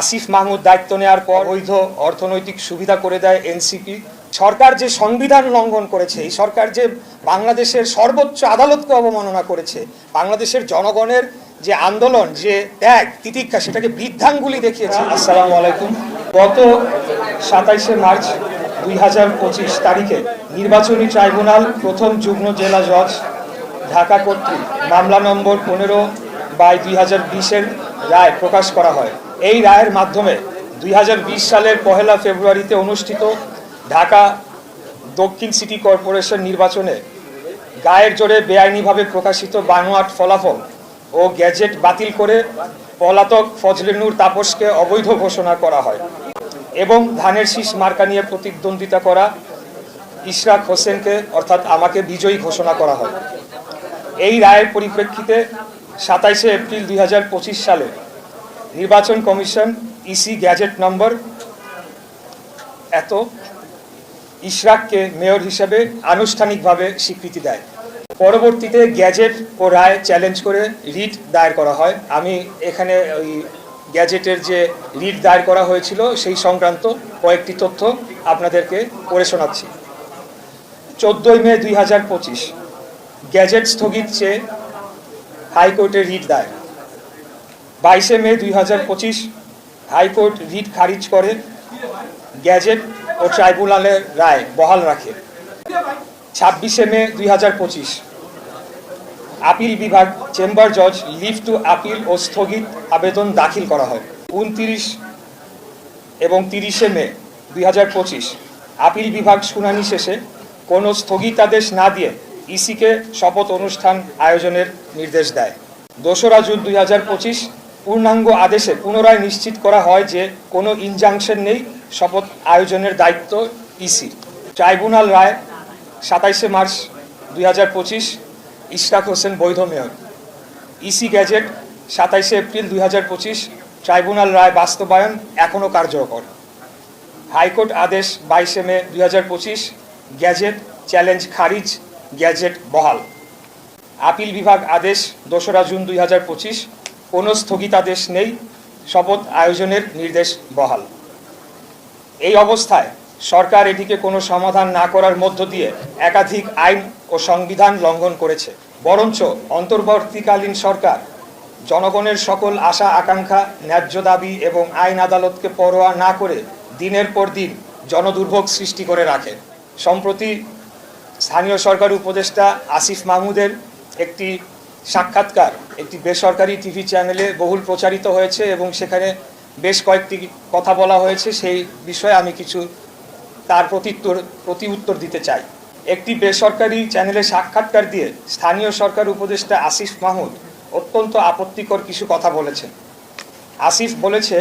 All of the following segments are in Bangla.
আসিফ মাহমুদ দায়িত্ব নেওয়ার পর বৈধ অর্থনৈতিক সুবিধা করে দেয় এনসিপি। সরকার যে সংবিধান লঙ্ঘন করেছে, এই সরকার যে বাংলাদেশের সর্বোচ্চ আদালতকে অবমাননা করেছে, বাংলাদেশের জনগণের যে আন্দোলন, যে ত্যাগ তিতিক্ষা, সেটাকে বৃদ্ধাঙ্গুলি দেখিয়েছে। আসসালামু আলাইকুম। গত 27শে মার্চ 2025 তারিখে নির্বাচনী ট্রাইব্যুনাল প্রথম যুগ্ম জেলা জজ ঢাকা কর্তৃক মামলা নম্বর 15/2020 রায় প্রকাশ করা হয়। এই রায়ের মাধ্যমে 2020 সালের 1 ফেব্রুয়ারিতে অনুষ্ঠিত ঢাকা দক্ষিণ সিটি কর্পোরেশন নির্বাচনে গায়ের জোরে বেআইনিভাবে প্রকাশিত বানোয়াট ফলাফল ও গ্যাজেট বাতিল করে পলাতক ফজলে নূর তাপসকে অবৈধ ঘোষণা করা হয় এবং ধানের শীষ মার্কা নিয়ে প্রতিদ্বন্দ্বিতা করা ইশরাক হোসেনকে অর্থাৎ আমাকে বিজয়ী ঘোষণা করা হয়। এই রায়ের পরিপ্রেক্ষিতে 27শে এপ্রিল 2025 সালে নির্বাচন কমিশন ইসি গ্যাজেট নম্বর ইশরাককে মেয়র হিসেবে আনুষ্ঠানিকভাবে স্বীকৃতি দেয়। পরবর্তীতে গ্যাজেট ও রায় চ্যালেঞ্জ করে রিট দায়ের করা হয়। আমি এখানে ওই গ্যাজেটের যে রিট দায়ের করা হয়েছিল সেই সংক্রান্ত কয়েকটি তথ্য আপনাদেরকে পড়ে শোনাচ্ছি। 14 মে 2025 গ্যাজেট স্থগিত চেয়ে হাইকোর্টে রিট দায়ের। 22 মে 2025 হাইকোর্ট রিট খারিজ করে গ্যাজেট ও ট্রাইব্যুনালের রায় বহাল রাখে। 26 মে 2025 আপিল বিভাগ চেম্বার জজ লিভ টু আপিল ও স্থগিত আবেদন দাখিল করা হয়। 29 এবং 30 মে 2025 আপিল বিভাগ শুনানি শেষে কোনো স্থগিতাদেশ না দিয়ে ইসিকে শপথ অনুষ্ঠান আয়োজনের নির্দেশ দেয়। 2রা জুন 2025 পূর্ণাঙ্গ আদেশে পুনরায় নিশ্চিত করা হয় যে কোনো ইনজাংশন নেই, শপথ আয়োজনের দায়িত্ব ইসি। ট্রাইব্যুনাল রায় 27শে মার্চ 2025 ইশরাক হোসেন বৈধ মেয়র। ইসি গ্যাজেট 27শে এপ্রিল 2025 ট্রাইব্যুনাল রায় বাস্তবায়ন এখনও কার্যকর। হাইকোর্ট আদেশ 22 মে 2025 গ্যাজেট চ্যালেঞ্জ খারিজ, গ্যাজেট বহাল। আপিল বিভাগ আদেশ 2রা জুন 2025 কোনো স্থগিতাদেশ নেই, শপথ আয়োজনের নির্দেশ বহাল। এই অবস্থায় সরকার এটিকে কোনো সমাধান না করার মধ্য দিয়ে একাধিক আইন ও সংবিধান লঙ্ঘন করেছে। বরঞ্চ অন্তর্বর্তীকালীন সরকার জনগণের সকল আশা আকাঙ্ক্ষা, ন্যায্য দাবি এবং আইন আদালতকে পরোয়া না করে দিনের পর দিন জনদুর্ভোগ সৃষ্টি করে রাখে। সম্প্রতি স্থানীয় সরকার উপদেষ্টা আসিফ মাহমুদের একটি সাক্ষাৎকার একটি বেসরকারি টিভি চ্যানেলে বহুল প্রচারিত হয়েছে এবং সেখানে বেশ কয়েকটি কথা বলা হয়েছে। সেই বিষয়ে আমি কিছু তার প্রতি উত্তর দিতে চাই। একটি বেসরকারি চ্যানেলে সাক্ষাৎকার দিয়ে স্থানীয় সরকার উপদেষ্টা আসিফ মাহমুদ অত্যন্ত আপত্তিকর কিছু কথা বলেছেন। আসিফ বলেছে,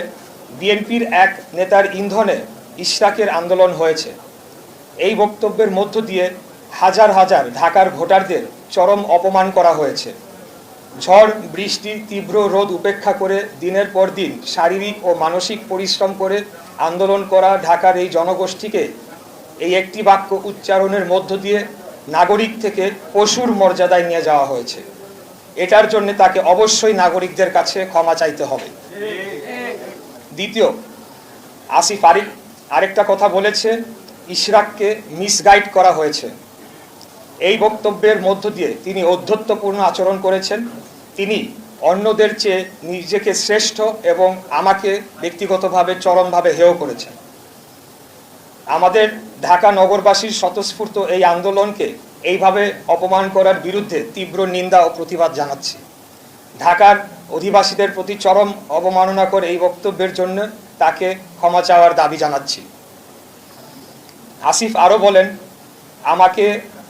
বিএনপির এক নেতার ইন্ধনে ইশরাকের আন্দোলন হয়েছে। এই বক্তব্যের মধ্য দিয়ে হাজার হাজার ঢাকার ভোটারদের চরম অপমান করা হয়েছে। ঝড় বৃষ্টি তীব্র রোদ উপেক্ষা করে দিনের পর দিন শারীরিক ও মানসিক পরিশ্রম করে আন্দোলন করা ঢাকার এই জনগোষ্ঠীকে এই একটি বাক্য উচ্চারণের মধ্য দিয়ে নাগরিক থেকে পশুর মর্যাদায় নিয়ে যাওয়া হয়েছে। এটার জন্য তাকে অবশ্যই নাগরিকদের কাছে ক্ষমা চাইতে হবে। দ্বিতীয়, আসিফ আরেকটা কথা বলেছে, ইশরাককে মিসগাইড করা হয়েছে। এই বক্তব্যের মধ্য দিয়ে তিনি ঔদ্ধত্যপূর্ণ আচরণ করেছেন। তিনি অন্যদের চেয়ে নিজেকে শ্রেষ্ঠ এবং আমাকে ব্যক্তিগতভাবে চরমভাবে হেয় করেছেন। আমাদের ঢাকা নগরবাসীর স্বতঃস্ফূর্ত এই আন্দোলনকে এইভাবে অপমান করার বিরুদ্ধে তীব্র নিন্দা ও প্রতিবাদ জানাচ্ছি। ঢাকার অধিবাসীদের প্রতি চরম অবমাননা করে এই বক্তব্যের জন্য তাকে ক্ষমা চাওয়ার দাবি জানাচ্ছি। আসিফ আরও বলেন, আমাকে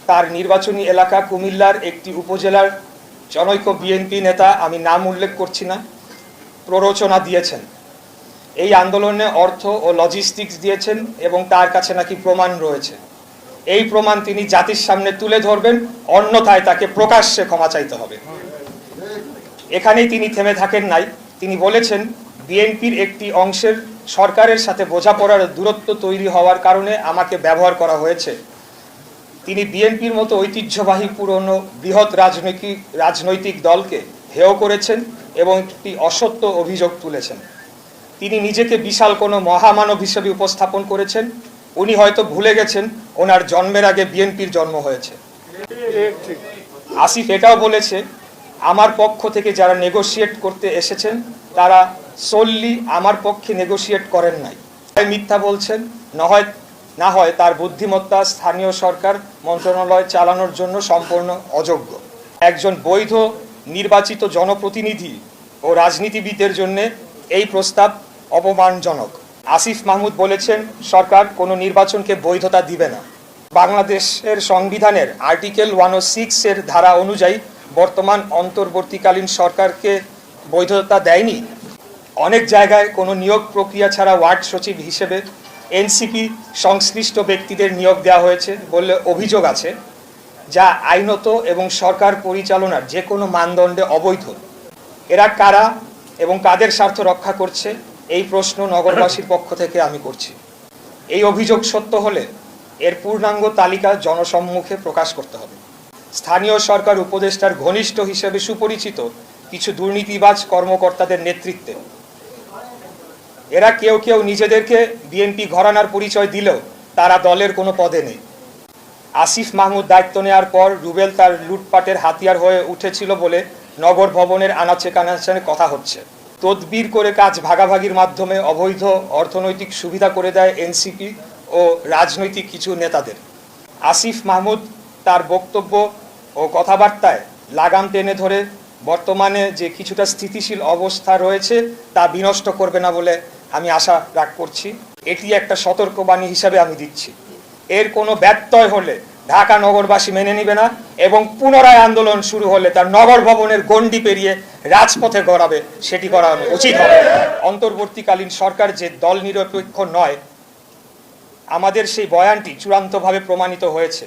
তার নির্বাচনী এলাকা কুমিল্লার একটি উপজেলার জনৈক বিএনপি নেতা, আমি নাম উল্লেখ করছি না, প্ররোচনা দিয়েছেন। এই আন্দোলনে অর্থ ও লজিস্টিক্স দিয়েছেন এবং তার কাছে নাকি প্রমাণ রয়েছে। এই প্রমাণ তিনি জাতির সামনে তুলে ধরবেন, অন্যথায় তাকে প্রকাশ্যে ক্ষমা চাইতে হবে। এখানেই তিনি থেমে থাকেন নাই। তিনি বলেছেন, বিএনপির একটি অংশের সরকারের সাথে বোঝাপড়ার দূরত্ব তৈরি হওয়ার কারণে আমাকে ব্যবহার করা হয়েছে। তিনি বিএনপির মতো ঐতিহ্যবাহী পুরনো বৃহৎ রাজনৈতিক দলকে হেয় করেছেন এবং একটি অসত্য অভিযোগ তুলেছেন। তিনি নিজেকে বিশাল কোনো মহামানব হিসেবে উপস্থাপন করেছেন। উনি হয়তো ভুলে গেছেন ওনার জন্মের আগে বিএনপির জন্ম হয়েছে। আসিফ এটাও বলেছে, আমার পক্ষ থেকে যারা নেগোশিয়েট করতে এসেছেন তারা সোললি আমার পক্ষে নেগোশিয়েট করেন নাই। মিথ্যা বলছেন, না হয় তার বুদ্ধিমত্তা স্থানীয় সরকার মন্ত্রণালয় চালানোর জন্য সম্পূর্ণ অযোগ্য। একজন বৈধ নির্বাচিত জনপ্রতিনিধি ও রাজনীতিবিদের জন্য এই প্রস্তাব অপমানজনক। আসিফ মাহমুদ বলেছেন সরকার কোনো নির্বাচনকে বৈধতা দিবে না। বাংলাদেশের সংবিধানের আর্টিকেল 106 এর ধারা অনুযায়ী বর্তমান অন্তর্বর্তীকালীন সরকারকে বৈধতা দেয়নি। অনেক জায়গায় কোনো নিয়োগ প্রক্রিয়া ছাড়া ওয়ার্ড সচিব হিসেবে এনসিপি সংশ্লিষ্ট ব্যক্তিদের নিয়োগ দেওয়া হয়েছে বলে অভিযোগ আছে, যা আইনত এবং সরকার পরিচালনার যে কোনো মানদণ্ডে অবৈধ। এরা কারা এবং কাদের স্বার্থ রক্ষা করছে, এই প্রশ্ন নগরবাসীর পক্ষ থেকে আমি করছি। এই অভিযোগ সত্য হলে এর পূর্ণাঙ্গ তালিকা জনসম্মুখে প্রকাশ করতে হবে। স্থানীয় সরকার উপদেষ্টার ঘনিষ্ঠ হিসেবে সুপরিচিত কিছু দুর্নীতিবাজ কর্মকর্তাদের নেতৃত্বে এরা কেউ কেউ নিজেদেরকে বিএনপি ঘরানার পরিচয় দিলেও তারা দলের কোনো পদে নেই। আসিফ মাহমুদ দায়িত্ব নেওয়ার পর রুবেল তার লুটপাটের হাতিয়ার হয়ে উঠেছিল বলে নগর ভবনের আনাচে কানাচে কথা হচ্ছে। তদবির করে কাজ ভাগাভাগির মাধ্যমে অবৈধ অর্থনৈতিক সুবিধা করে দেয় এনসিপি ও রাজনৈতিক কিছু নেতাদের। আসিফ মাহমুদ তার বক্তব্য ও কথাবার্তায় লাগাম টেনে ধরে বর্তমানে যে কিছুটা স্থিতিশীল অবস্থা রয়েছে তা বিনষ্ট করবে না বলে আমি আশা করছি। এটি একটা সতর্কবাণী হিসাবে আমি দিচ্ছি। এর কোনো ব্যত্যয় হলে ঢাকা নগরবাসী মেনে নিবে না এবং পুনরায় আন্দোলন শুরু হলে তার নগর ভবনের গণ্ডি পেরিয়ে রাজপথে গড়াবে, সেটি করা উচিত হবে। অন্তর্বর্তীকালীন সরকার যে দল নিরপেক্ষ নয়, আমাদের সেই বয়ানটি চূড়ান্তভাবে প্রমাণিত হয়েছে।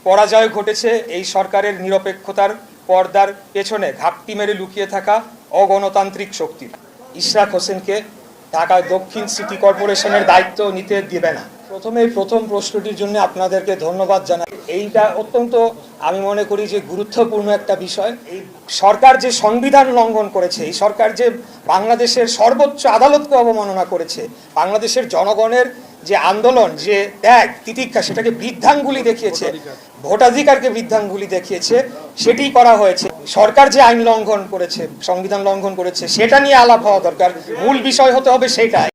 পরাজয় ঘটেছে এই সরকারের নিরপেক্ষতার পর্দার পেছনে ঘাপটি মেরে লুকিয়ে থাকা অগণতান্ত্রিক শক্তি। ইশরাক হোসেনকে ঢাকা দক্ষিণ সিটি কর্পোরেশনের দায়িত্ব নিতে দিবে না। প্রথম প্রশ্নটির জন্য আপনাদেরকে ধন্যবাদ জানাই। এইটা অত্যন্ত আমি মনে করি যে গুরুত্বপূর্ণ একটা বিষয়। এই সরকার যে সংবিধান লঙ্ঘন করেছে, এই সরকার যে বাংলাদেশের সর্বোচ্চ আদালতকে অবমাননা করেছে, বাংলাদেশের জনগণের যে আন্দোলন, যে ত্যাগ তিতিক্ষা, সেটাকে বৃদ্ধাঙ্গুলি দেখিয়েছে, ভোটাধিকারকে বৃদ্ধাঙ্গুলি দেখিয়েছে, সেটি করা হয়েছে। সরকার যে আইন লঙ্ঘন করেছে, সংবিধান লঙ্ঘন করেছে, সেটা নিয়ে আলাপ হওয়া দরকার। মূল বিষয় হতে হবে সেটাই।